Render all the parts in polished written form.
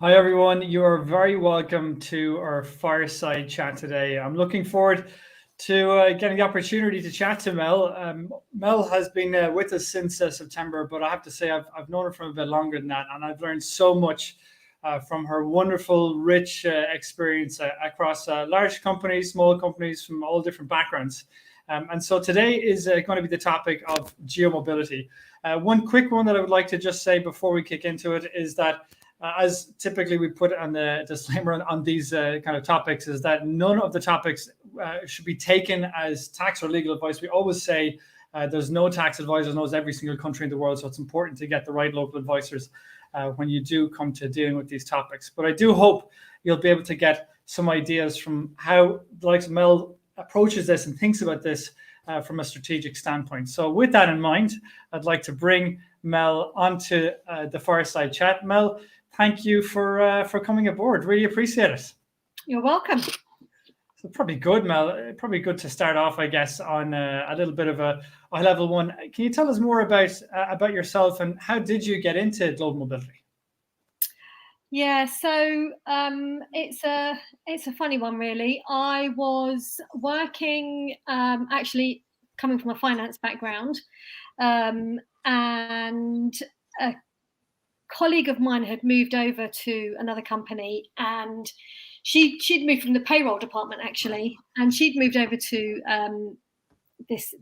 Hi, everyone. You are very welcome to our Fireside chat today. I'm looking forward to getting the opportunity to chat to Mel. Mel has been with us since September, but I have to say I've known her for a bit longer than that, and I've learned so much from her wonderful, rich experience across large companies, small companies from all different backgrounds. And so today is going to be the topic of Geo-Mobility. One quick one that I would like to just say before we kick into it is that as typically we put on the disclaimer on these kind of topics, is that none of the topics should be taken as tax or legal advice. We always say there's no tax advisor knows every single country in the world, so it's important to get the right local advisors when you do come to dealing with these topics. But I do hope you'll be able to get some ideas from how the likes of Mel approaches this and thinks about this from a strategic standpoint. So with that in mind, I'd like to bring Mel onto the Fireside chat. Mel, thank you for coming aboard. Really appreciate it. You're welcome. So probably good, Mel. Probably good to start off, I guess, on a little bit of a high-level one. Can you tell us more about yourself and how did you get into global mobility? Yeah, so it's a funny one, really. I was working, actually coming from a finance background, and a colleague of mine had moved over to another company, and she'd moved from the payroll department actually, and she'd moved over to this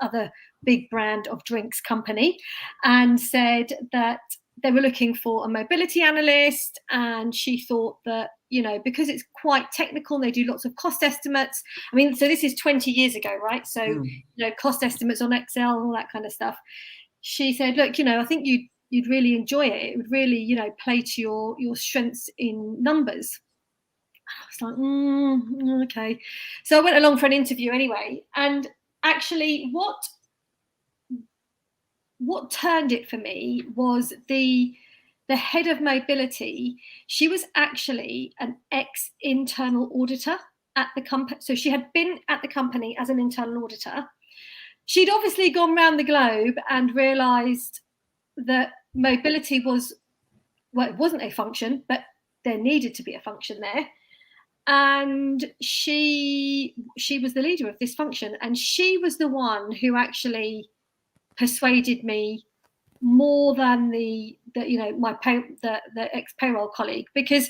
other big brand of drinks company, and said that they were looking for a mobility analyst, and she thought that, because it's quite technical and they do lots of cost estimates. I mean, so this is 20 years ago, right? So, cost estimates on Excel and all that kind of stuff. She said, look, I think you'd really enjoy it. It would really, play to your strengths in numbers. I was like, okay. So I went along for an interview anyway. And actually what turned it for me was the head of mobility. She was actually an ex-internal auditor at the company. So she had been at the company as an internal auditor. She'd obviously gone around the globe and realized that mobility was, well, it wasn't a function, but there needed to be a function there. And she was the leader of this function, and she was the one who actually persuaded me more than the ex payroll colleague, because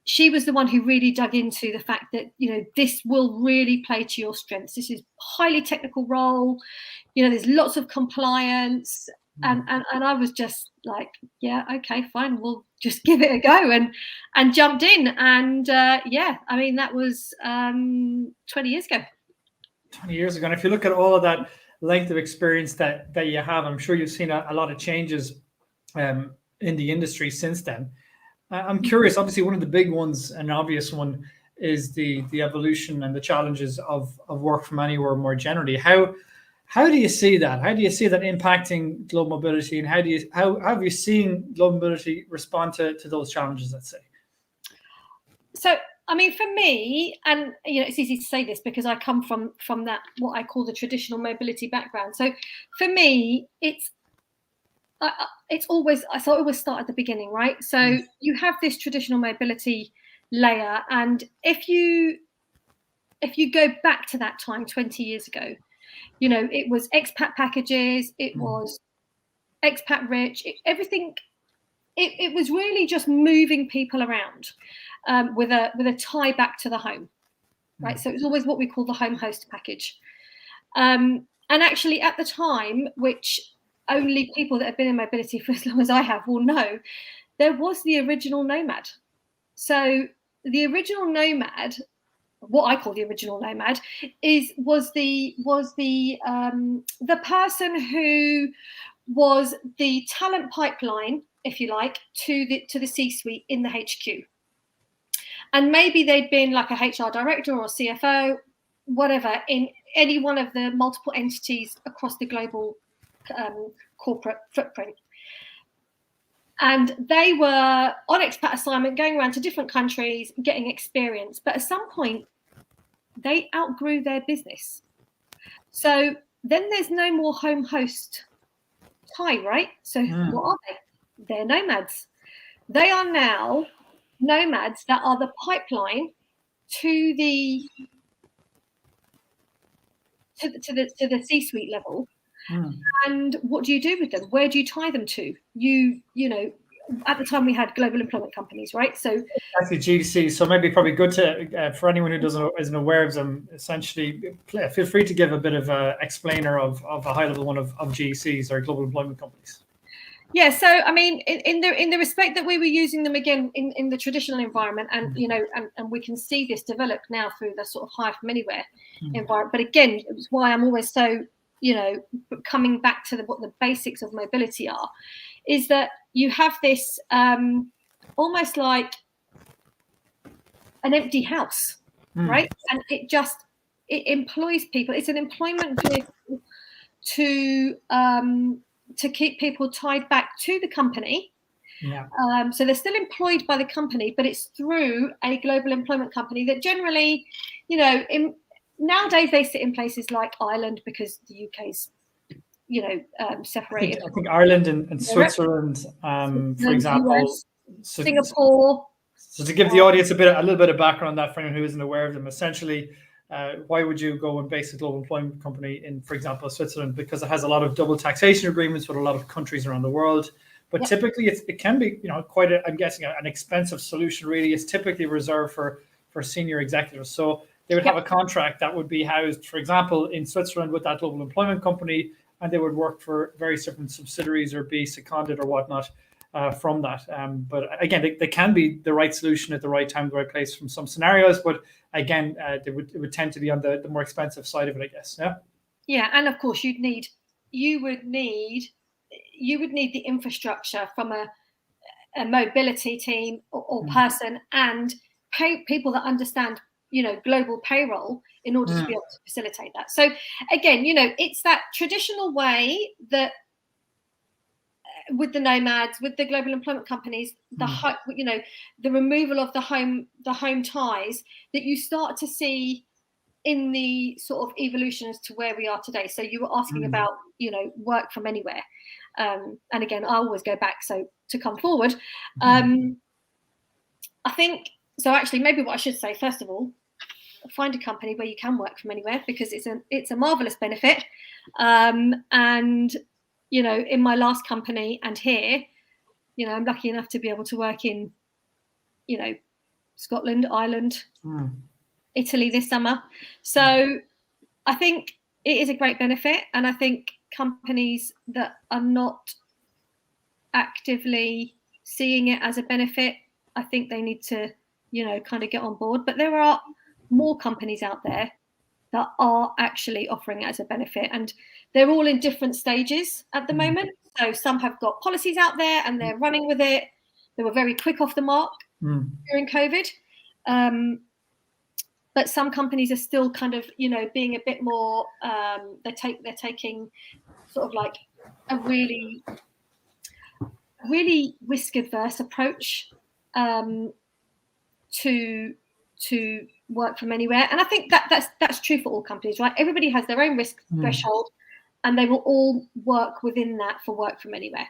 she was the one who really dug into the fact that this will really play to your strengths. This is a highly technical role. There's lots of compliance, and I was just like, yeah, okay, fine, we'll just give it a go, and jumped in, and yeah, I mean, that was 20 years ago. 20 years ago. And if you look at all of that length of experience that you have, I'm sure you've seen a lot of changes in the industry since then. I'm curious, obviously one of the big ones, an obvious one, is the evolution and the challenges of work from anywhere more generally. How do you see that? How do you see that impacting global mobility, and how have you seen global mobility respond to those challenges, let's say? So, I mean, for me, and it's easy to say this because I come from that, what I call the traditional mobility background. So for me, it's always, I always start at the beginning, right? So you have this traditional mobility layer, and if you go back to that time 20 years ago, it was expat packages, it was expat rich, everything. It was really just moving people around with a tie back to the home, right? So it was always what we call the home host package. And actually at the time, which only people that have been in mobility for as long as I have will know, there was the original nomad. So the original nomad, what I call the original nomad, was the person who was the talent pipeline, if you like, to the C-suite in the HQ. And maybe they'd been like a HR director or a CFO, whatever, in any one of the multiple entities across the global corporate footprint. And they were on expat assignment, going around to different countries, getting experience. But at some point, they outgrew their business. So then there's no more home host tie, right? So what are they? They're nomads. they are now nomads that are the pipeline to the C-suite level. And what do you do with them? Where do you tie them to? You know, at the time we had global employment companies, right? So actually GC. So maybe probably good to for anyone who isn't aware of them. Essentially, feel free to give a bit of a explainer of a high level one of GCs or global employment companies. Yeah, so I mean, in the respect that we were using them again in the traditional environment, and you know, and we can see this develop now through the sort of hire from anywhere environment. But again, it's why I'm always so, you know, coming back to what the basics of mobility are, is that you have this almost like an empty house, right? And it employs people. It's an employment vehicle to keep people tied back to the company. Yeah. So they're still employed by the company, but it's through a global employment company that generally, you know, nowadays they sit in places like Ireland because the UK's, you know, separated. I think Ireland and Switzerland, for example, US, Singapore. So to give the audience a little bit of background on that for anyone who isn't aware of them, essentially, why would you go and base a global employment company in, for example, Switzerland? Because it has a lot of double taxation agreements with a lot of countries around the world. But typically, it can be, you know, quite I'm guessing an expensive solution. Really, it's typically reserved for senior executives. So they would have a contract that would be housed, for example, in Switzerland with that global employment company, and they would work for various different subsidiaries or be seconded or whatnot from that. But again, they can be the right solution at the right time, the right place from some scenarios. But again, it would tend to be on the more expensive side of it, I guess. Yeah. Yeah, and of course, you would need the infrastructure from a mobility team or person, and people that understand, you know, global payroll in order to be able to facilitate that. So again, you know, it's that traditional way that with the nomads, with the global employment companies, you know, the removal of the home ties that you start to see in the sort of evolution as to where we are today. So you were asking about, you know, work from anywhere. And again, I always go back to come forward. I think, so actually maybe what I should say, first of all, find a company where you can work from anywhere, because it's a marvelous benefit. And, you know, in my last company and here, you know, I'm lucky enough to be able to work in, you know, Scotland, Ireland, Italy this summer. So I think it is a great benefit. And I think companies that are not actively seeing it as a benefit, I think they need to, you know, kind of get on board. But there are more companies out there that are actually offering it as a benefit, and they're all in different stages at the moment. So some have got policies out there and they're running with it. They were very quick off the mark during COVID. But some companies are still kind of, you know, being a bit more, they're taking sort of like a really risk adverse approach to work from anywhere. And I think that's true for all companies, right? Everybody has their own risk threshold, and they will all work within that for work from anywhere.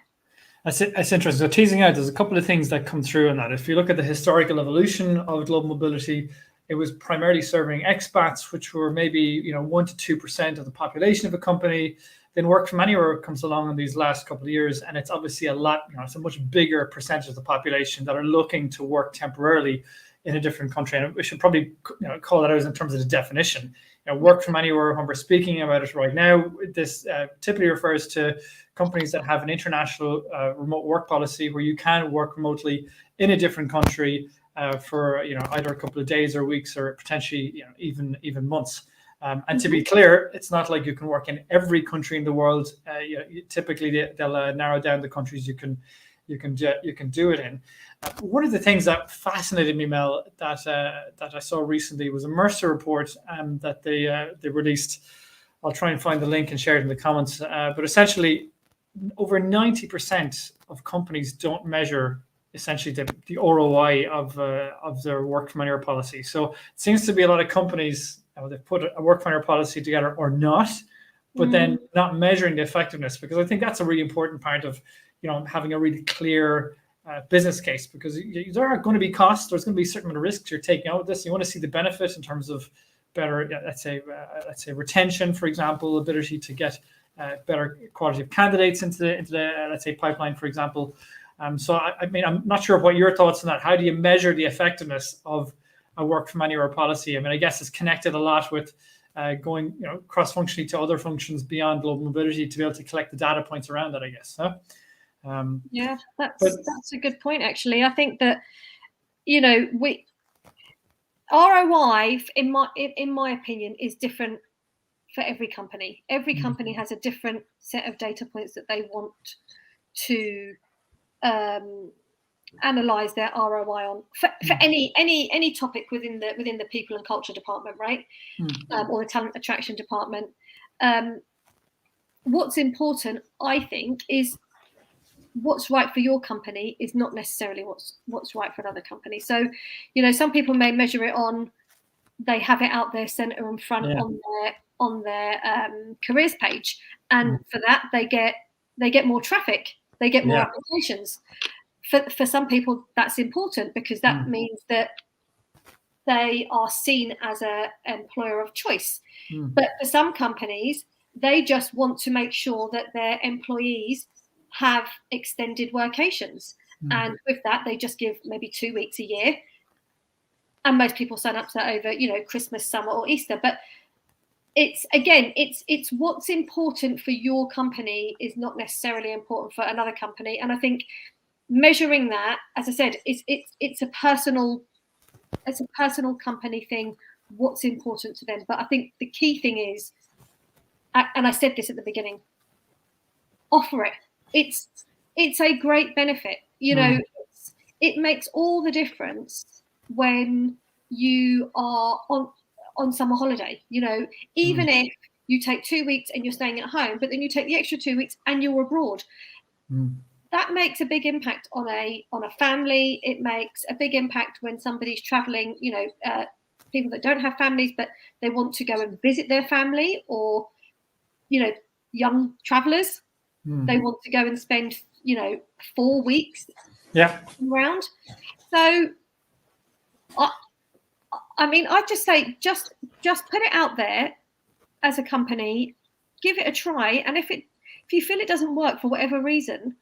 That's interesting. So teasing out, there's a couple of things that come through in that. If you look at the historical evolution of global mobility, it was primarily serving expats, which were maybe, you know, 1% to 2% of the population of a company. Then work from anywhere comes along in these last couple of years, and it's obviously a lot, you know, it's a much bigger percentage of the population that are looking to work temporarily in a different country. And we should probably, you know, call that out in terms of the definition. You know, work from anywhere, when we're speaking about it right now, this typically refers to companies that have an international remote work policy where you can work remotely in a different country for, you know, either a couple of days or weeks or potentially, you know, even months. And to be clear, it's not like you can work in every country in the world. You know, typically, they'll narrow down the countries you can do it in. One of the things that fascinated me, Mel, that I saw recently was a Mercer report that they released. I'll try and find the link and share it in the comments. But essentially, over 90% of companies don't measure essentially the ROI of their work from anywhere policy. So it seems to be a lot of companies, they've put a work from anywhere policy together or not, but then not measuring the effectiveness, because I think that's a really important part of, you know, having a really clear business case, because there are going to be costs. There's going to be a certain amount of risks you're taking out of this. You want to see the benefit in terms of better, let's say retention, for example, ability to get better quality of candidates into the let's say pipeline, for example. So I mean, I'm not sure what your thoughts on that. How do you measure the effectiveness of a work from anywhere policy? I mean, I guess it's connected a lot with going cross-functionally to other functions beyond global mobility to be able to collect the data points around that, I guess. Huh? Yeah, that's a good point, actually. I think that ROI, in my opinion, is different for every company. Every company has a different set of data points that they want to analyze their ROI on for any topic within the people and culture department, right? Or the talent attraction department. What's important, I think, is what's right for your company is not necessarily what's right for another company. So, some people may measure it on, they have it out there center and front on their careers page, and for that they get more traffic, they get more applications. For some people, that's important because that means that they are seen as an employer of choice. But for some companies, they just want to make sure that their employees have extended workations. And with that, they just give maybe 2 weeks a year. And most people sign up to that over, Christmas, summer, or Easter. But it's what's important for your company is not necessarily important for another company. And I think measuring that, as I said, it's a personal company thing. What's important to them? But I think the key thing is, and I said this at the beginning, offer it. It's a great benefit. It makes all the difference when you are on summer holiday. Even if you take 2 weeks and you're staying at home, but then you take the extra 2 weeks and you're abroad. That makes a big impact on a family. It makes a big impact when somebody's traveling, people that don't have families, but they want to go and visit their family, or, young travelers, they want to go and spend, 4 weeks around. So, I'd just say, just put it out there as a company, give it a try. And if you feel it doesn't work for whatever reason,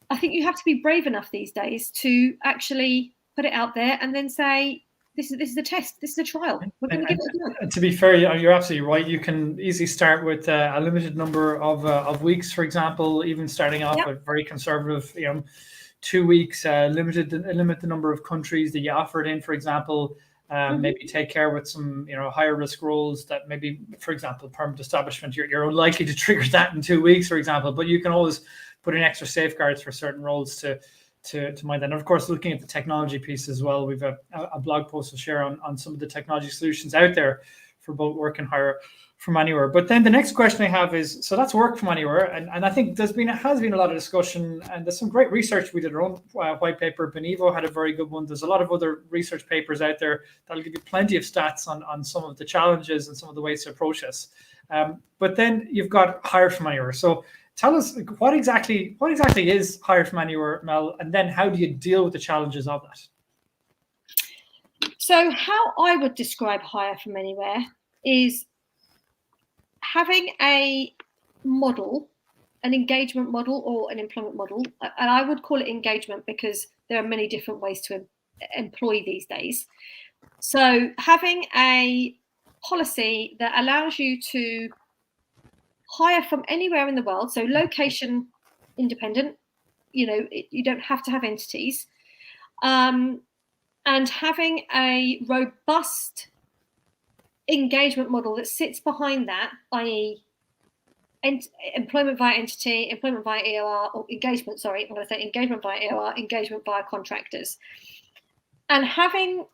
I think you have to be brave enough these days to actually put it out there and then say, this is a test, this is a trial. We're going to give it a go. And to be fair, you're absolutely right. You can easily start with a limited number of weeks, for example, even starting off with very conservative, 2 weeks, limit the number of countries that you offer it in, for example. Maybe take care with some, higher risk roles that maybe, for example, permanent establishment, you're unlikely to trigger that in 2 weeks, for example, but you can always put in extra safeguards for certain roles to mind that. And of course, looking at the technology piece as well, we've a blog post to share on some of the technology solutions out there for both work and hire from anywhere. But then the next question I have is, so that's work from anywhere. And I think has been a lot of discussion, and there's some great research. We did our own white paper. Benevo had a very good one. There's a lot of other research papers out there that'll give you plenty of stats on some of the challenges and some of the ways to approach this. But then you've got hire from anywhere. So tell us what exactly is hire from anywhere, Mel, and then how do you deal with the challenges of that? So how I would describe hire from anywhere is having a model, an engagement model or an employment model, and I would call it engagement because there are many different ways to employ these days. So having a policy that allows you to hire from anywhere in the world, so location independent, you don't have to have entities, and having a robust engagement model that sits behind that, i.e. employment via entity, employment via EOR, or engagement, sorry, I'm going to say engagement via EOR, engagement via contractors. And having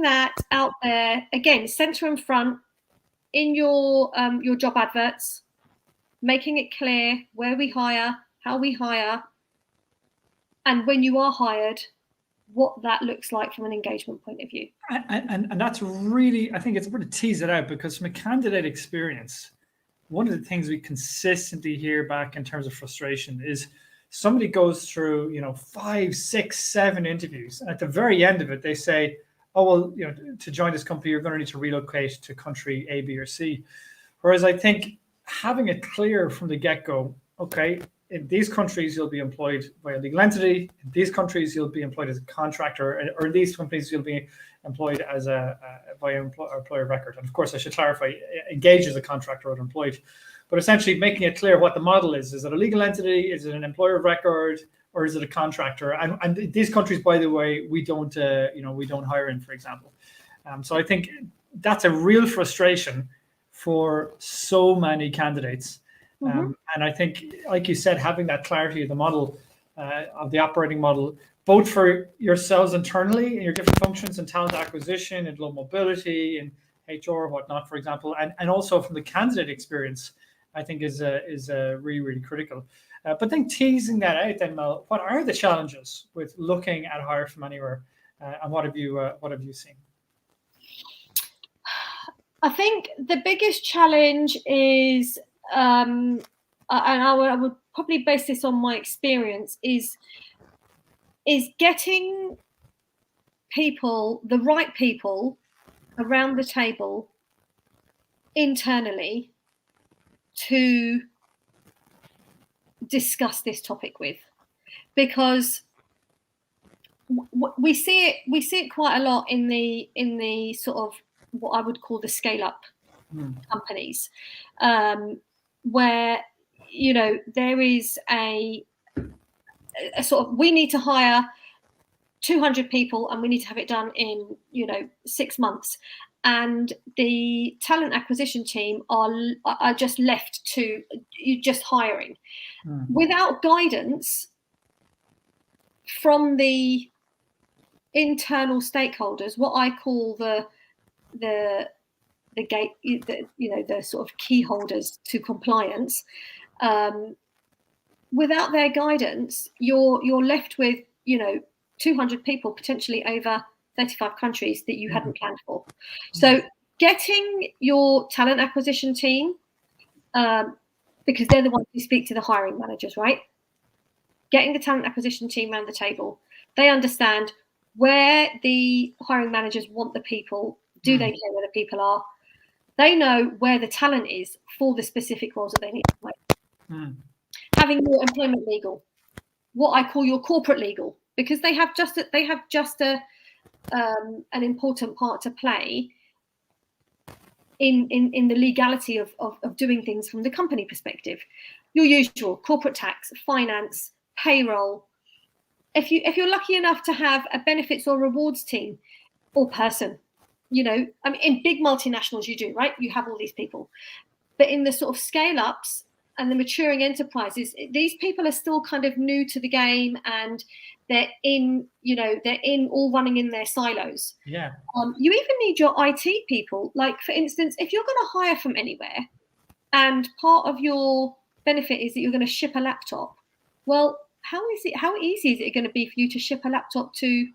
that out there, again, center and front in your job adverts, making it clear where we hire, how we hire, and when you are hired, what that looks like from an engagement point of view. And that's really, I think it's important to tease it out, because from a candidate experience, one of the things we consistently hear back in terms of frustration is somebody goes through, 5, 6, 7 interviews, and at the very end of it, they say, oh, well, to join this company, you're going to need to relocate to country A, B, or C. Whereas I think having it clear from the get-go, okay, in these countries, you'll be employed by a legal entity. In these countries, you'll be employed as a contractor, or in these companies, you'll be employed as by an employer of record. And of course, I should clarify, engaged as a contractor or employed. But essentially making it clear what the model is. Is it a legal entity? Is it an employer of record? Or is it a contractor? And these countries, by the way, we don't hire in, for example. So I think that's a real frustration for so many candidates. And I think, like you said, having that clarity of the model, of the operating model, both for yourselves internally in your different functions in talent acquisition and global mobility and HR, whatnot, for example, and also from the candidate experience, I think is really, really critical. But then teasing that out, then Mel, what are the challenges with looking at hire from anywhere, and what have you seen? I think the biggest challenge is, and I would probably base this on my experience, is getting people, the right people, around the table internally to discuss this topic with, because we see it quite a lot in the sort of what I would call the scale up companies, where there is a sort of, we need to hire 200 people and we need to have it done in 6 months, and the talent acquisition team are just left to just hiring without guidance from the internal stakeholders, what I call the gate, the sort of key holders to compliance. Without their guidance, you're left with 200 people potentially over 35 countries that you hadn't planned for. So getting your talent acquisition team, because they're the ones who speak to the hiring managers, right? Getting the talent acquisition team around the table, they understand where the hiring managers want the people. Do they care where the people are? They know where the talent is for the specific roles that they need to play. Having your employment legal, what I call your corporate legal, because they have just an important part to play in the legality of doing things from the company perspective. Your usual corporate tax, finance, payroll. If you're lucky enough to have a benefits or rewards team or person, in big multinationals you do, right? You have all these people. But in the sort of scale ups and the maturing enterprises, these people are still kind of new to the game, and they're in all running in their silos. Yeah. You even need your IT people. Like, for instance, if you're going to hire from anywhere and part of your benefit is that you're going to ship a laptop, well, how easy is it going to be for you to ship a laptop to,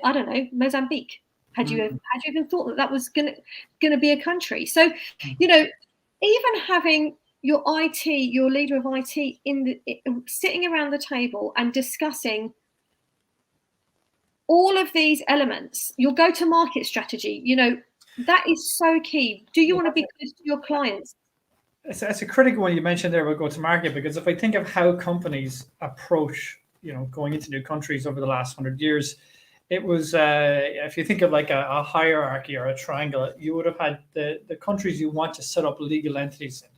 I don't know, Mozambique? Had you even thought that was going to be a country? So, even having your IT, your leader of IT, sitting around the table and discussing all of these elements, your go-to-market strategy, that is so key. Do you want to be close to your clients? It's a critical one you mentioned there about go-to-market, because if I think of how companies approach, going into new countries over the last 100 years, it was, if you think of like a hierarchy or a triangle, you would have had the countries you want to set up legal entities in.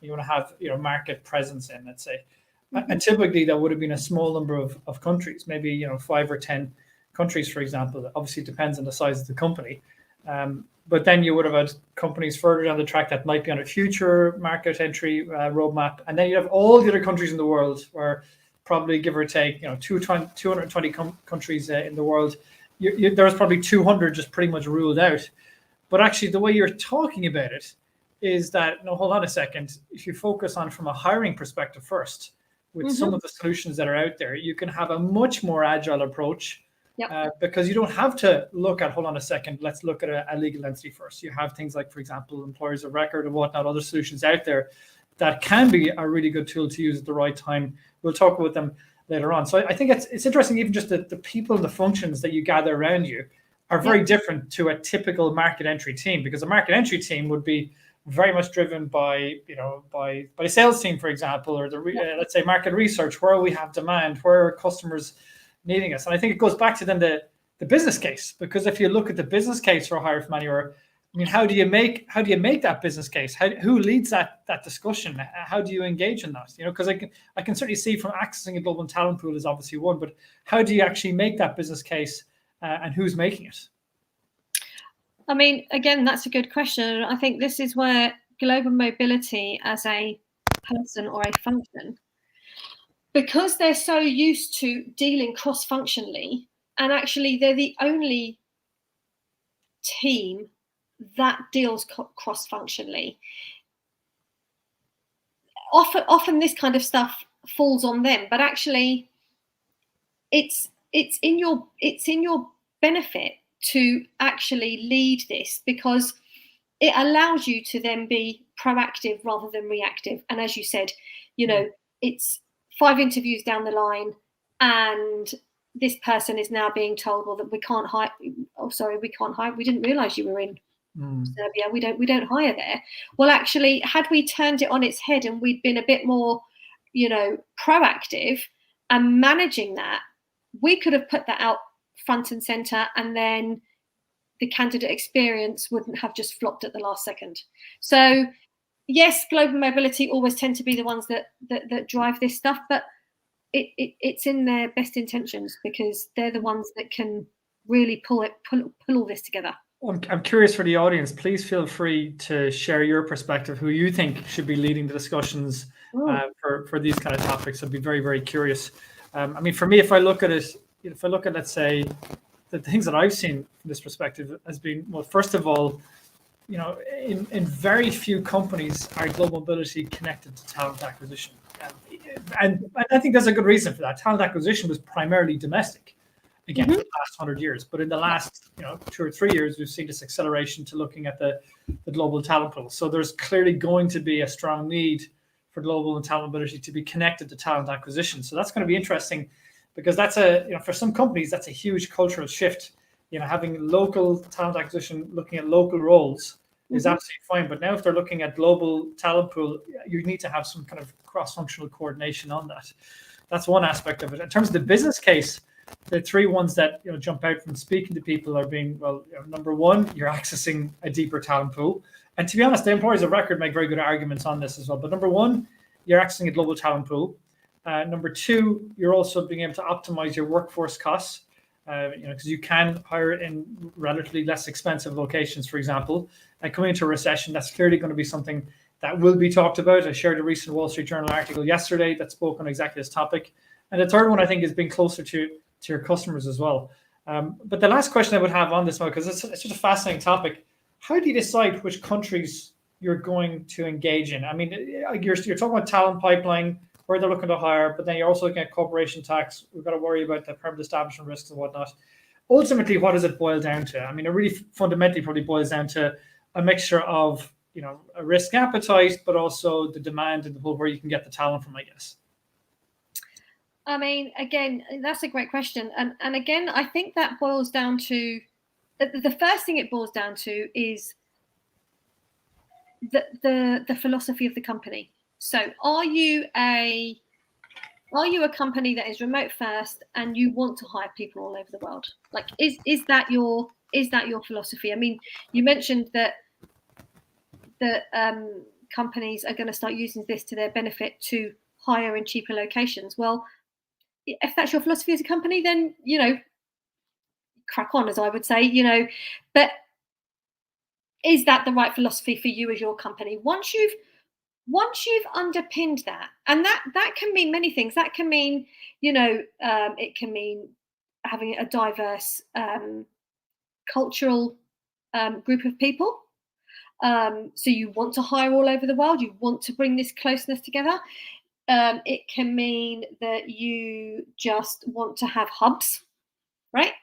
You want to have market presence in, let's say. And typically that would have been a small number of countries, maybe 5 or 10 countries, for example. Obviously it depends on the size of the company. But then you would have had companies further down the track that might be on a future market entry roadmap. And then you have all the other countries in the world, where probably, give or take, 220 countries in the world. There's probably 200 just pretty much ruled out. But actually the way you're talking about it is that, no, hold on a second. If you focus on from a hiring perspective first, with some of the solutions that are out there, you can have a much more agile approach. Because you don't have to look at, hold on a second, let's look at a legal entity first. You have things like, for example, employers of record and whatnot, other solutions out there that can be a really good tool to use at the right time. We'll talk about them later on. So I think it's interesting, even just the people and the functions that you gather around you are very different to a typical market entry team, because a market entry team would be very much driven by, by a sales team, for example, or let's say market research, where we have demand, where are customers needing us. And I think it goes back to then the business case, because if you look at the business case for hire from anywhere, I mean, how do you make that business case? Who leads that discussion? How do you engage in that? Because I can certainly see from accessing a global talent pool is obviously one, but how do you actually make that business case, and who's making it? I mean, again, that's a good question. I think this is where global mobility as a person or a function, because they're so used to dealing cross-functionally, and actually they're the only team that deals cross-functionally. Often this kind of stuff falls on them, but actually it's in your benefit to actually lead this, because it allows you to then be proactive rather than reactive. And as you said, it's 5 interviews down the line and this person is now being told, well, that we can't hire. Oh, sorry, we can't hire. We didn't realize you were in Serbia. We don't hire there. Well, actually, had we turned it on its head and we'd been a bit more, proactive and managing that, we could have put that out front and center, and then the candidate experience wouldn't have just flopped at the last second. So yes, global mobility always tend to be the ones that drive this stuff, but it's in their best intentions, because they're the ones that can really pull all this together. I'm curious for the audience. Please feel free to share your perspective, who you think should be leading the discussions for these kind of topics. I'd be very, very curious. I mean, for me, if I look at, let's say, the things that I've seen from this perspective has been, well, first of all, in very few companies are global mobility connected to talent acquisition. And I think there's a good reason for that. Talent acquisition was primarily domestic, again, for the last 100 years. But in the last 2 or 3 years, we've seen this acceleration to looking at the global talent pool. So there's clearly going to be a strong need for global and talent mobility to be connected to talent acquisition. So that's going to be interesting, because that's for some companies, that's a huge cultural shift. Having local talent acquisition, looking at local roles is absolutely fine. But now if they're looking at global talent pool, you need to have some kind of cross-functional coordination on that. That's one aspect of it. In terms of the business case, the 3 ones that jump out from speaking to people are being, well, number one, you're accessing a deeper talent pool. And to be honest, the employers of record make very good arguments on this as well. But number one, you're accessing a global talent pool. Number 2, you're also being able to optimize your workforce costs, because you can hire in relatively less expensive locations, for example. And coming into a recession, that's clearly going to be something that will be talked about. I shared a recent Wall Street Journal article yesterday that spoke on exactly this topic. And the third one, I think, is being closer to your customers as well. But the last question I would have on this one, because it's just a fascinating topic, how do you decide which countries you're going to engage in? I mean, you're talking about talent pipeline, where they're looking to hire, but then you're also looking at corporation tax. We've got to worry about the permanent establishment risks and whatnot. Ultimately, what does it boil down to? I mean, it really fundamentally probably boils down to a mixture of, a risk appetite, but also the demand and where you can get the talent from, I guess. I mean, again, that's a great question. And again, I think that boils down to, the first thing it boils down to is the philosophy of the company. So are you a company that is remote first and you want to hire people all over the world? Like, is that your philosophy? I mean, you mentioned that companies are going to start using this to their benefit to hire in cheaper locations. Well, if that's your philosophy as a company, then crack on, as I would say. But is that the right philosophy for you as your company? Once you've underpinned that, and that can mean many things. That can mean, it can mean having a diverse cultural group of people. So you want to hire all over the world. You want to bring this closeness together. It can mean that you just want to have hubs, right?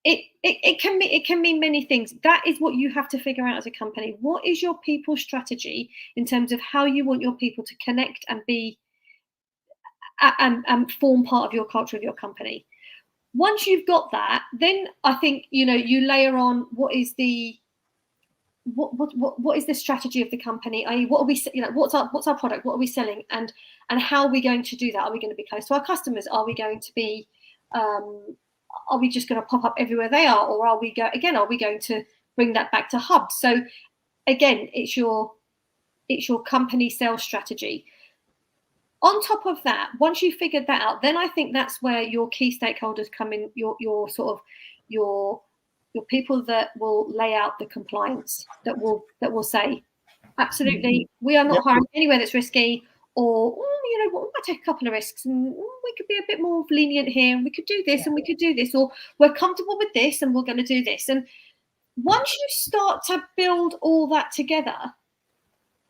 it can mean many things. That is what you have to figure out as a company. What is your people strategy in terms of how you want your people to connect and be and form part of your culture of your company? Once you've got that, then I think you layer on what is the strategy of the company? I.e., what are we, what's our product? What are we selling? And how are we going to do that? Are we going to be close to our customers? Are we going to be are we just going to pop up everywhere they are, or are we going to bring that back to hubs? So again, it's your company sales strategy. On top of that, once you've figured that out, then I think that's where your key stakeholders come in. Your people that will lay out the compliance, that will say, absolutely, we are not hiring anywhere that's risky, or we might take a couple of risks, and we could be a bit more lenient here, and we could do this, and we could do this, or we're comfortable with this, and we're going to do this. And once you start to build all that together,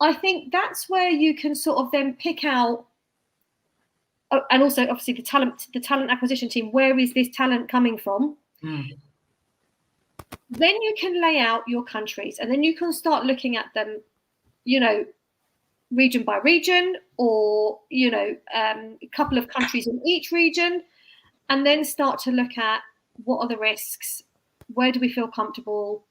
I think that's where you can sort of then pick out. And also, obviously, the talent acquisition team. Where is this talent coming from? Then you can lay out your countries, and then you can start looking at them, region by region, or a couple of countries in each region, and then start to look at what are the risks, where do we feel comfortable,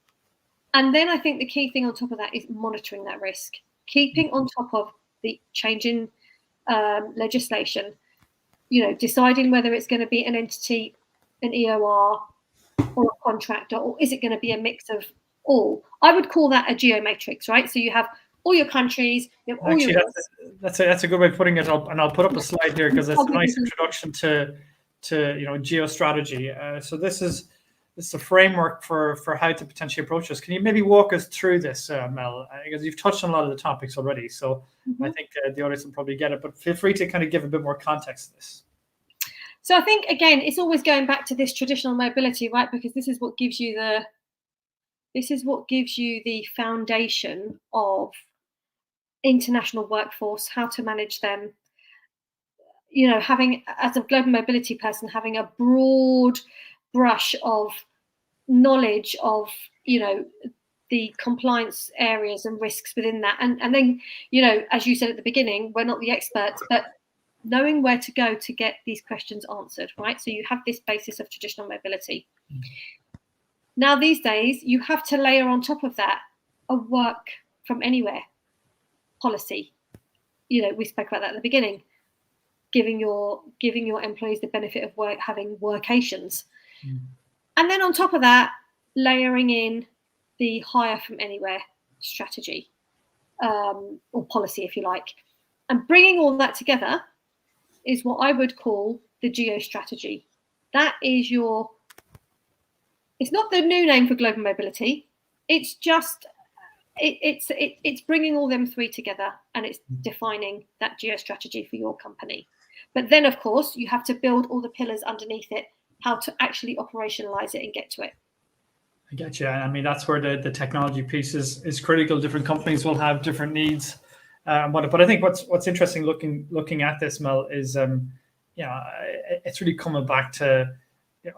and then I think the key thing on top of that is monitoring that risk, keeping on top of the changing legislation. Deciding whether it's going to be an entity, an EOR, or a contractor, or is it going to be a mix of all? I would call that a geo-matrix, right? So you have all your countries. You have all that's a good way of putting it. I'll put up a slide here because it's a nice introduction to geostrategy. So this is a framework for how to potentially approach this. Can you maybe walk us through this, Mel? Because you've touched on a lot of the topics already, so I think the audience will probably get it. But feel free to kind of give a bit more context to this. So I think, again, it's always going back to this traditional mobility, right? Because this is what gives you the foundation of international workforce, how to manage them. Having, as a global mobility person, having a broad brush of knowledge of the compliance areas and risks within that, and then as you said at the beginning, we're not the experts, but knowing where to go to get these questions answered, right? So you have this basis of traditional mobility. Now these days you have to layer on top of that a work from anywhere policy. We spoke about that at the beginning, giving your employees the benefit of having workations. And then on top of that, layering in the hire from anywhere strategy, or policy, if you like. And bringing all that together is what I would call the geo strategy. That is it's not the new name for global mobility. It's just, it's bringing all them three together, and it's defining that geo strategy for your company. But then, of course, you have to build all the pillars underneath it, how to actually operationalize it and get to it. I get you. I mean, that's where the technology piece is critical. Different companies will have different needs. But I think what's interesting looking at this, Mel, is it's really coming back to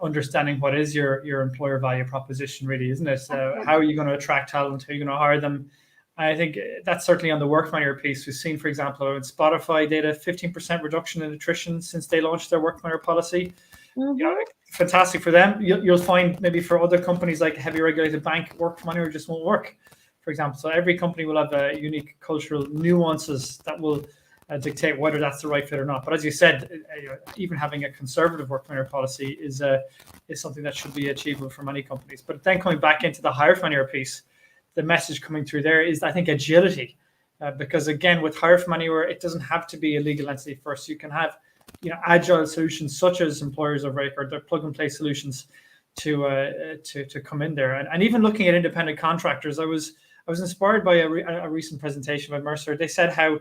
understanding what is your employer value proposition, really, isn't it? How are you going to attract talent? How are you going to hire them? I think that's certainly on the work from anywhere piece. We've seen, for example, in Spotify data, 15% reduction in attrition since they launched their work from anywhere policy. Fantastic for them. You'll find maybe for other companies like a heavy regulated bank, work from anywhere just won't work, for example. So every company will have unique cultural nuances that will dictate whether that's the right fit or not. But as you said, even having a conservative work from anywhere policy is something that should be achievable for many companies. But then coming back into the hire from anywhere piece, the message coming through there is, I think, agility. Because again, with hire from anywhere, it doesn't have to be a legal entity first. You can have agile solutions such as employers of record, their plug and play solutions to come in there. And even looking at independent contractors, I was inspired by a recent presentation by Mercer. They said how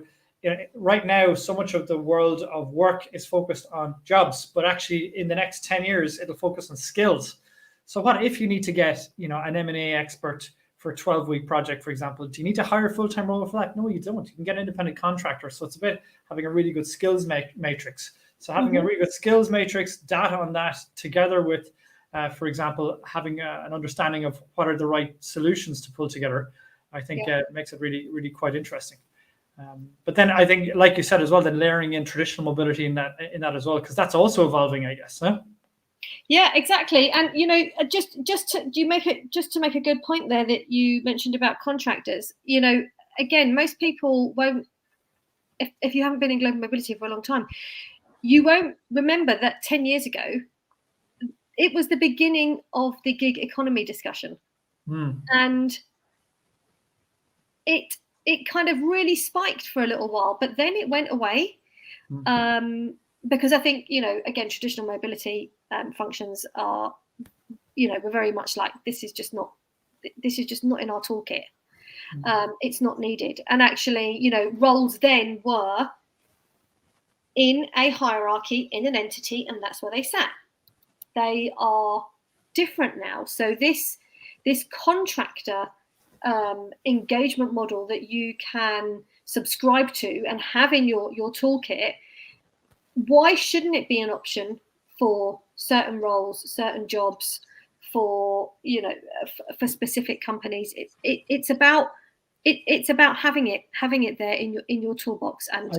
right now so much of the world of work is focused on jobs, but actually in the next 10 years it'll focus on skills. So what if you need to get an M&A expert for a 12-week project, for example? Do you need to hire a full-time role for that? No, you don't. You can get an independent contractor. So it's about having a really good skills matrix. So having a really good skills matrix, data on that, together with for example, having an understanding of what are the right solutions to pull together, I think makes it really, really quite interesting. But then I think, like you said as well, then layering in traditional mobility in that as well, because that's also evolving, I guess. Huh? Yeah, exactly. And just to make a good point there that you mentioned about contractors. Again, most people won't. If you haven't been in global mobility for a long time, you won't remember that 10 years ago, it was the beginning of the gig economy discussion, and it kind of really spiked for a little while, but then it went away because I think again, traditional mobility functions are we're very much like this is just not in our toolkit. It's not needed, and actually roles then were in a hierarchy in an entity, and that's where they sat. They are different now. So this contractor engagement model that you can subscribe to and have in your toolkit, why shouldn't it be an option for certain roles, certain jobs, for for specific companies? It's about having it there in your toolbox and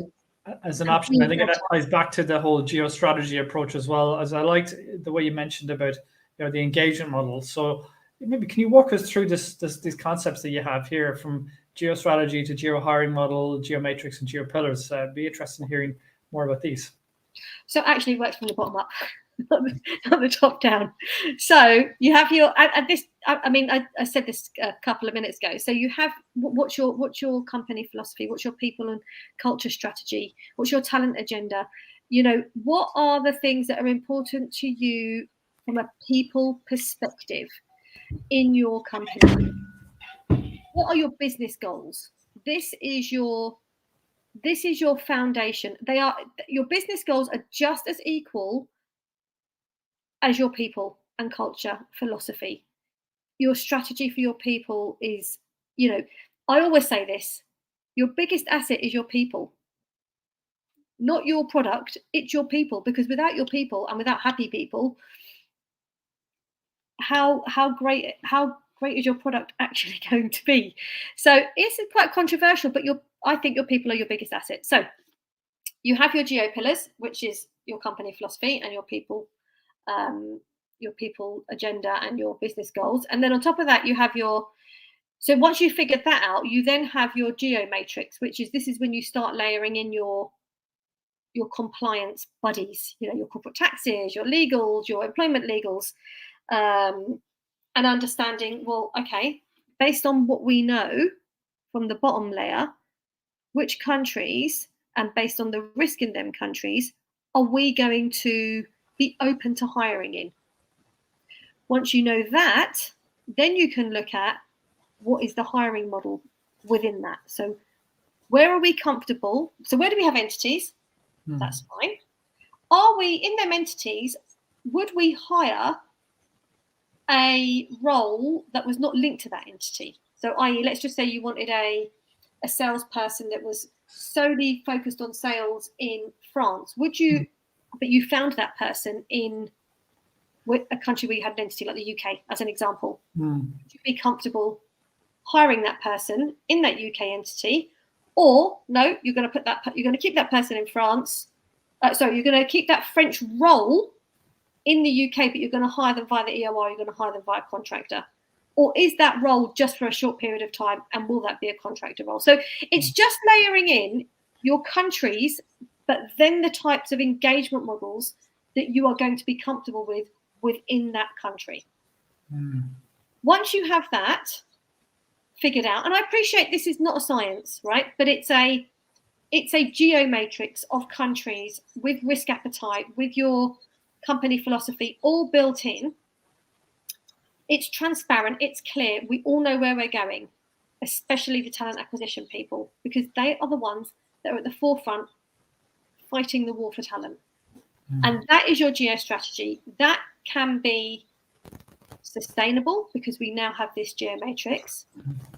as an option. I think that ties back to the whole geo-strategy approach as well. As I liked the way you mentioned about the engagement model. So maybe can you walk us through these concepts that you have here, from geo-strategy to geo-hiring model, geo-matrix, and geo-pillars? Be interested in hearing more about these. So actually it works from the bottom up, not the top down. So you have your I said this a couple of minutes ago. So you have what's your company philosophy, what's your people and culture strategy, what's your talent agenda, what are the things that are important to you from a people perspective in your company? What are your business goals? This is your foundation. Your business goals are just as equal as your people and culture philosophy. Your strategy for your people is, I always say this, your biggest asset is your people, not your product, it's your people, because without your people and without happy people, how great is your product actually going to be? So it's quite controversial, but I think your people are your biggest asset. So you have your geo pillars, which is your company philosophy and your people agenda and your business goals. And then on top of that, you have so once you figured that out, you then have your geo matrix, which is when you start layering in your compliance buddies, your corporate taxes, your legals, your employment legals, and understanding, well, okay, based on what we know from the bottom layer, which countries, and based on the risk in them countries, are we going to be open to hiring in? Once you know that, then you can look at what is the hiring model within that. So where are we comfortable? So where do we have entities? That's fine. Are we in them entities? Would we hire a role that was not linked to that entity? So i.e., let's just say you wanted a salesperson that was solely focused on sales in France. But you found that person in a country where you had an entity like the UK, as an example. Would you be comfortable hiring that person in that UK entity? Or no, you're going to keep that person in France. You're going to keep that French role in the UK, but you're going to hire them via the EOR, you're going to hire them via contractor. Or is that role just for a short period of time, and will that be a contractor role? So it's just layering in your countries, but then the types of engagement models that you are going to be comfortable with within that country. Once you have that figured out, and I appreciate this is not a science, right? But it's a geo matrix of countries with risk appetite, with your company philosophy all built in. It's transparent, it's clear, we all know where we're going, especially the talent acquisition people, because they are the ones that are at the forefront fighting the war for talent. And that is your geo strategy. That can be sustainable because we now have this geo matrix.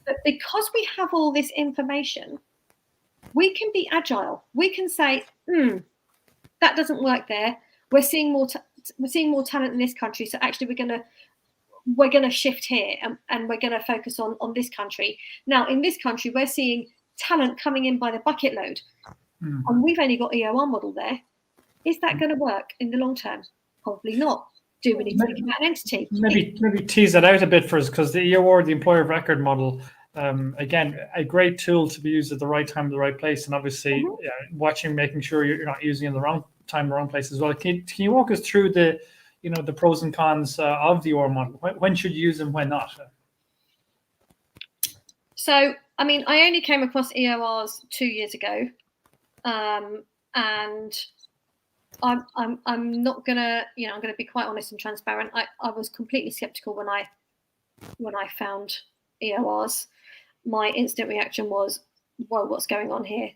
But because we have all this information, we can be agile. We can say, that doesn't work there. We're seeing more more talent in this country, so actually we're gonna shift here and we're gonna focus on this country. Now in this country we're seeing talent coming in by the bucket load, and we've only got EOR model there. Is that going to work in the long term? Probably not. Do we need to think about an entity? Maybe tease that out a bit for us, because the EOR, the employer of record model, again, a great tool to be used at the right time, the right place, and obviously making sure you're not using it in the wrong time, the wrong place as well. Can you walk us through the pros and cons of the EOR model? When should you use them, when not? So, I mean, I only came across EORs 2 years ago, and I'm not gonna, I'm gonna be quite honest and transparent. I was completely skeptical when I found EORs. My instant reaction was, whoa, what's going on here?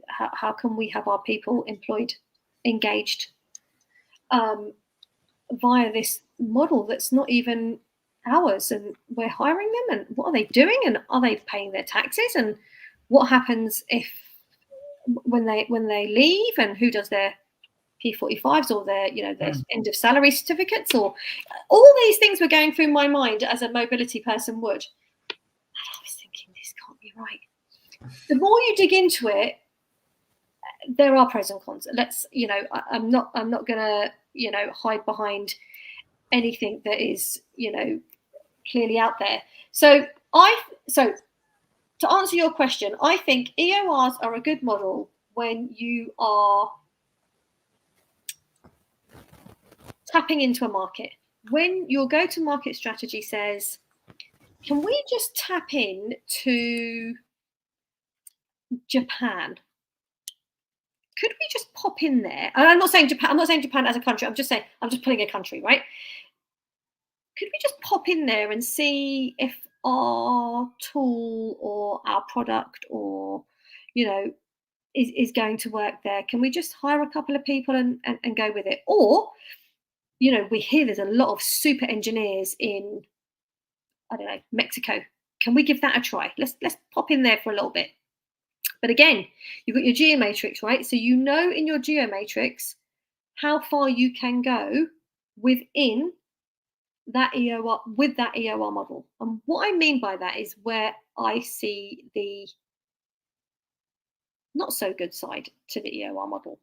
How can we have our people employed, engaged, via this model that's not even ours, and we're hiring them, and what are they doing, and are they paying their taxes, and what happens if when they leave, and who does their P45s or their their end of salary certificates, or all these things were going through my mind as a mobility person would. And I was thinking, this can't be right. The more you dig into it, there are pros and cons. I'm not gonna hide behind anything that is clearly out there. So to answer your question, I think EORs are a good model when you are tapping into a market. When your go-to-market strategy says, can we just tap in to Japan? Could we just pop in there? And I'm not saying Japan as a country. I'm just pulling a country, right? Could we just pop in there and see if our tool or our product or is going to work there? Can we just hire a couple of people and go with it? Or we hear there's a lot of super engineers in, I don't know, Mexico. Can we give that a try? Let's pop in there for a little bit. But again, you've got your geomatrix, right? So in your geomatrix how far you can go within that EOR, with that EOR model. And what I mean by that is where I see the not so good side to the EOR model.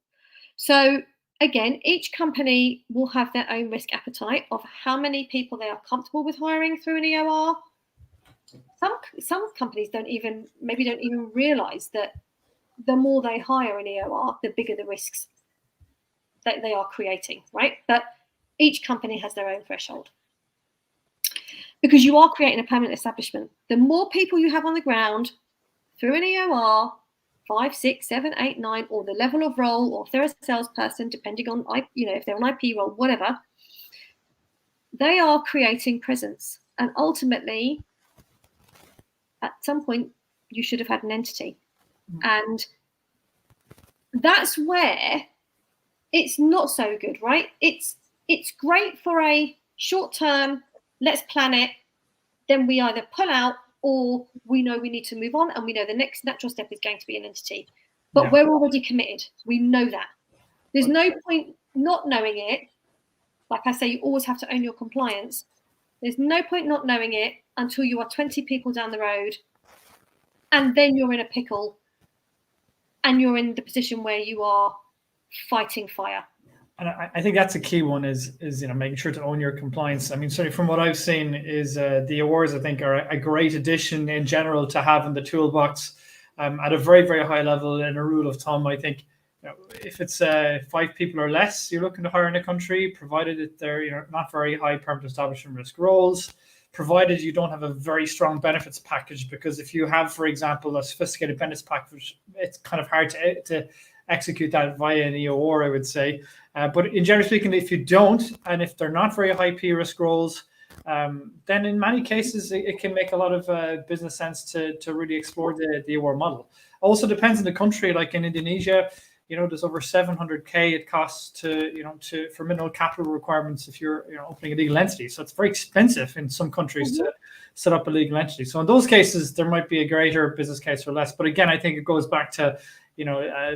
So again, each company will have their own risk appetite of how many people they are comfortable with hiring through an EOR. Some companies don't even realize that the more they hire an EOR, the bigger the risks that they are creating, right? But each company has their own threshold, because you are creating a permanent establishment. The more people you have on the ground through an EOR, 5, 6, 7, 8, 9, or the level of role, or if they're a salesperson, depending on if they're an IP role, whatever, they are creating presence. And ultimately, at some point, you should have had an entity. And that's where it's not so good, right? It's great for a short term, let's plan it, then we either pull out or we know we need to move on, and we know the next natural step is going to be an entity. But we're already committed. We know that. There's no point not knowing it. Like I say, you always have to own your compliance. There's no point not knowing it until you are 20 people down the road, and then you're in a pickle, and you're in the position where you are fighting fire. And I think that's a key one is making sure to own your compliance. I mean, certainly from what I've seen is the awards, I think, are a great addition in general to have in the toolbox at a very, very high level. And a rule of thumb, I think, if it's 5 people or less you're looking to hire in a country, provided that they're not very high permanent establishment risk roles, provided you don't have a very strong benefits package, because if you have, for example, a sophisticated benefits package, it's kind of hard to execute that via an EOR, I would say. But in general speaking, if you don't, and if they're not very high P risk roles, then in many cases, it can make a lot of business sense to really explore the EOR model. Also depends on the country. Like in Indonesia, there's over 700K it costs for minimal capital requirements if you're opening a legal entity. So it's very expensive in some countries to set up a legal entity. So in those cases, there might be a greater business case or less. But again, I think it goes back to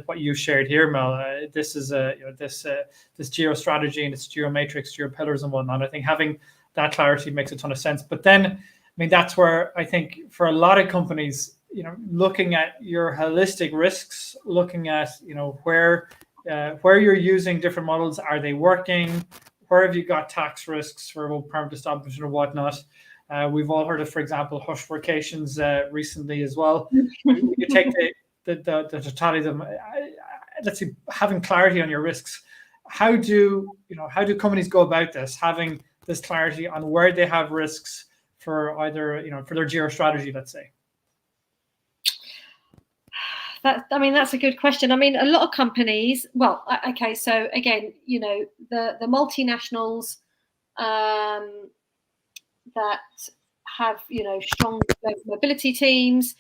what you shared here, Mel. This is this geo strategy and its geo matrix, geo pillars and whatnot. I think having that clarity makes a ton of sense. But then, I mean, that's where I think for a lot of companies, looking at your holistic risks, looking at where you're using different models, are they working? Where have you got tax risks for permanent establishment or whatnot? We've all heard of, for example, hush vacations recently as well. You take the totality of them. Let's see, having clarity on your risks. How do companies go about this? Having this clarity on where they have risks for either for their geo strategy, let's say. That's a good question. I mean, a lot of companies. Well, okay. So again, the multinationals that have strong mobility teams.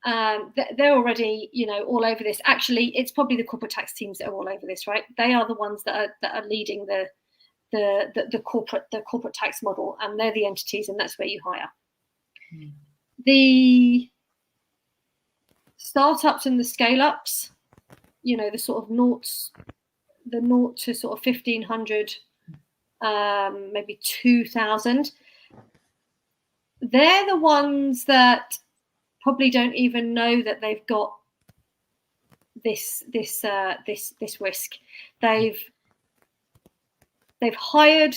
They're already all over this. Actually, it's probably the corporate tax teams that are all over this, right? They are the ones that are leading the corporate tax model, and they're the entities, and that's where you hire. The startups and the scale-ups, the sort of naught to sort of 1,500, maybe 2,000. They're the ones that probably don't even know that they've got this risk. They've hired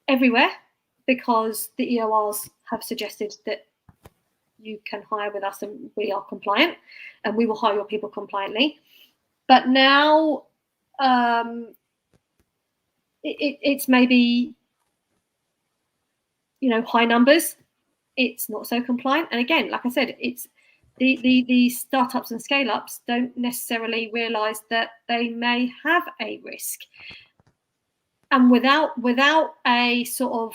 everywhere because the EORs have suggested that you can hire with us and we are compliant and we will hire your people compliantly. But now it's maybe high numbers. It's not so compliant. And again, like I said, it's the startups and scale-ups don't necessarily realize that they may have a risk. And without a sort of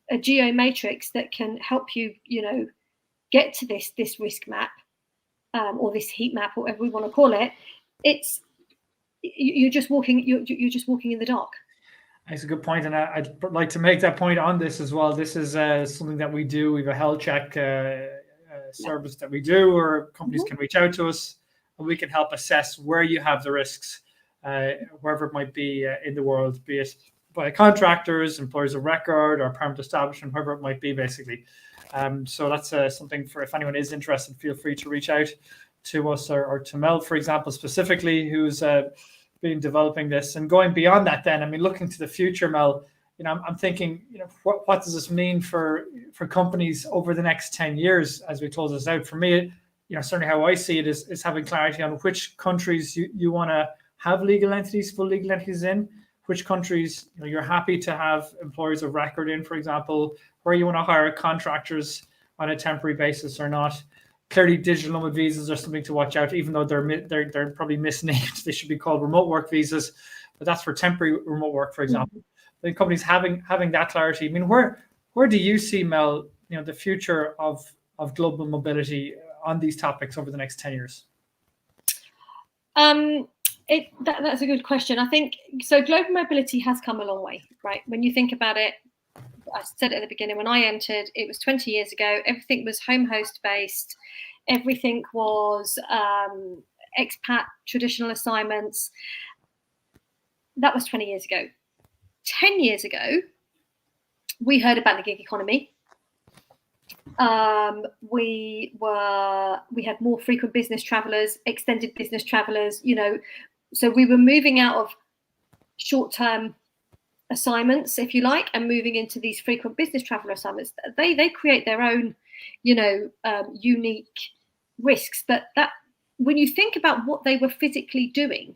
a geo matrix that can help you, get to this risk map or this heat map, or whatever we want to call it, you're just walking in the dark. That's a good point, and I'd like to make that point on this as well. This is something that we do. We have a health check service that we do, where companies can reach out to us, and we can help assess where you have the risks, wherever it might be in the world, be it by contractors, employers of record, or permanent establishment, whoever it might be, basically. So that's something for if anyone is interested, feel free to reach out to us or to Mel, for example, specifically, who's been developing this. And going beyond that, then, I mean, looking to the future, Mel, I'm thinking, what does this mean for companies over the next 10 years as we close this out? For me, certainly how I see it is having clarity on which countries you want to have legal entities, full legal entities in, which countries you're happy to have employers of record in, for example, where you want to hire contractors on a temporary basis or not. Clearly, digital nomad visas are something to watch out, even though they're probably misnamed. They should be called remote work visas, but that's for temporary remote work, for example. The companies having that clarity. I mean, where do you see, Mel, the future of global mobility on these topics over the next 10 years? That's a good question. I think so. Global mobility has come a long way, right? When you think about it, I said it at the beginning, when I entered, it was 20 years ago. Everything was home host based. Everything was expat traditional assignments. That was 20 years ago. 10 years ago, we heard about the gig economy. We had more frequent business travelers, extended business travelers, so we were moving out of short-term assignments, if you like, and moving into these frequent business traveler assignments. They create their own, unique risks. But that, when you think about what they were physically doing,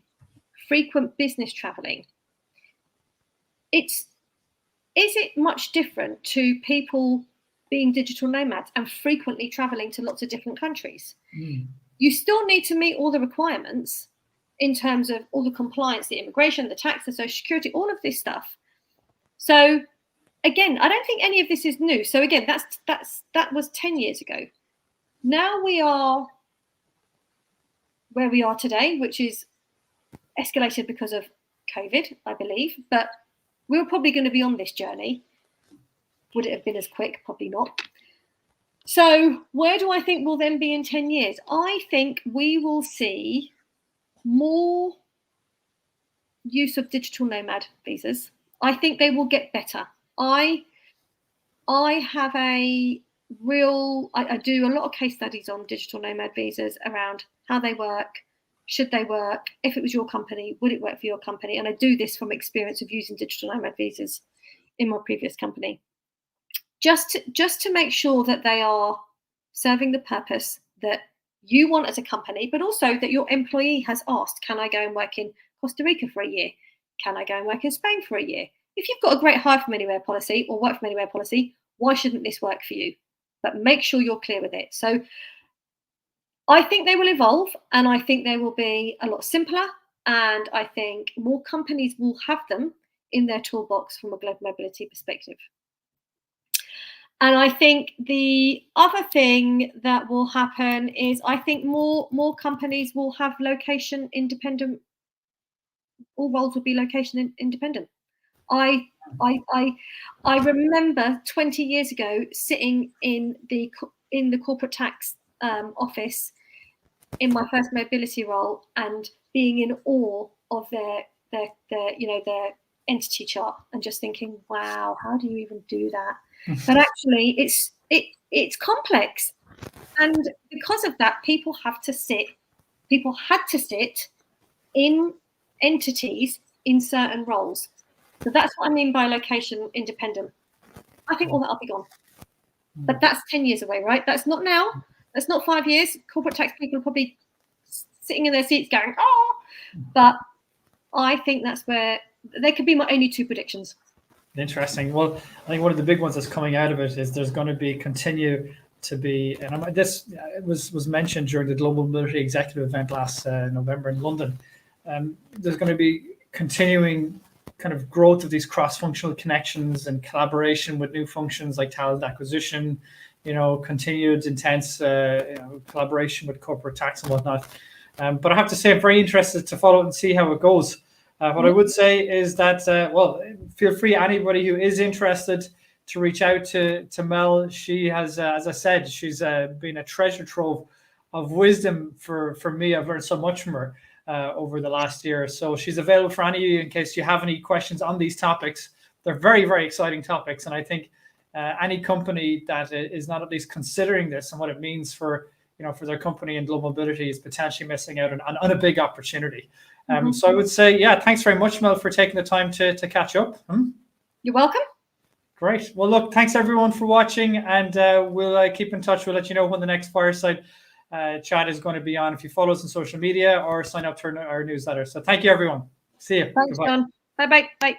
frequent business traveling, is it much different to people being digital nomads and frequently traveling to lots of different countries? You still need to meet all the requirements in terms of all the compliance, the immigration, the tax, the social security, all of this stuff. So again, I don't think any of this is new. So again, that was 10 years ago. Now we are where we are today, which is escalated because of COVID, I believe, but we were probably going to be on this journey. Would it have been as quick? Probably not. So where do I think we'll then be in 10 years? I think we will see more use of digital nomad visas. I think they will get better. I have I do a lot of case studies on digital nomad visas around how they work, should they work, if it was your company, would it work for your company? And I do this from experience of using digital nomad visas in my previous company. Just to make sure that they are serving the purpose that you want as a company, but also that your employee has asked, can I go and work in Costa Rica for a year? Can I go and work in Spain for a year? If you've got a great hire from anywhere policy or work from anywhere policy, why shouldn't this work for you? But make sure you're clear with it. So I think they will evolve, and I think they will be a lot simpler, and I think more companies will have them in their toolbox from a global mobility perspective. And I think the other thing that will happen is I think more companies will have location independent. All roles will be location independent. I remember 20 years ago sitting in the corporate tax office in my first mobility role and being in awe of their entity chart and just thinking, wow, how do you even do that? But actually it's complex, and because of that, people had to sit in entities in certain roles. So that's what I mean by location independent. I think all that'll be gone, but that's 10 years away, right? That's not now. That's not 5 years. Corporate tax people are probably sitting in their seats going, oh, but I think that's where they could be my only two predictions. Interesting. Well, I think one of the big ones that's coming out of it is there's going to continue to be, and this was mentioned during the Global Mobility Executive event last November in London. There's going to be continuing kind of growth of these cross-functional connections and collaboration with new functions like talent acquisition, continued intense collaboration with corporate tax and whatnot. But I have to say, I'm very interested to follow it and see how it goes. What I would say is that, feel free, anybody who is interested, to reach out to Mel. She has, as I said, she's been a treasure trove of wisdom for me. I've learned so much from her over the last year. So she's available for any of you in case you have any questions on these topics. They're very, very exciting topics. And I think any company that is not at least considering this and what it means for their company and global mobility is potentially missing out on a big opportunity. So I would say, thanks very much, Mel, for taking the time to catch up. You're welcome. Great. Well, look, thanks everyone for watching, and we'll keep in touch. We'll let you know when the next Fireside chat is going to be on, if you follow us on social media or sign up to our newsletter. So thank you, everyone. See you. Thanks, John. Bye-bye. Bye.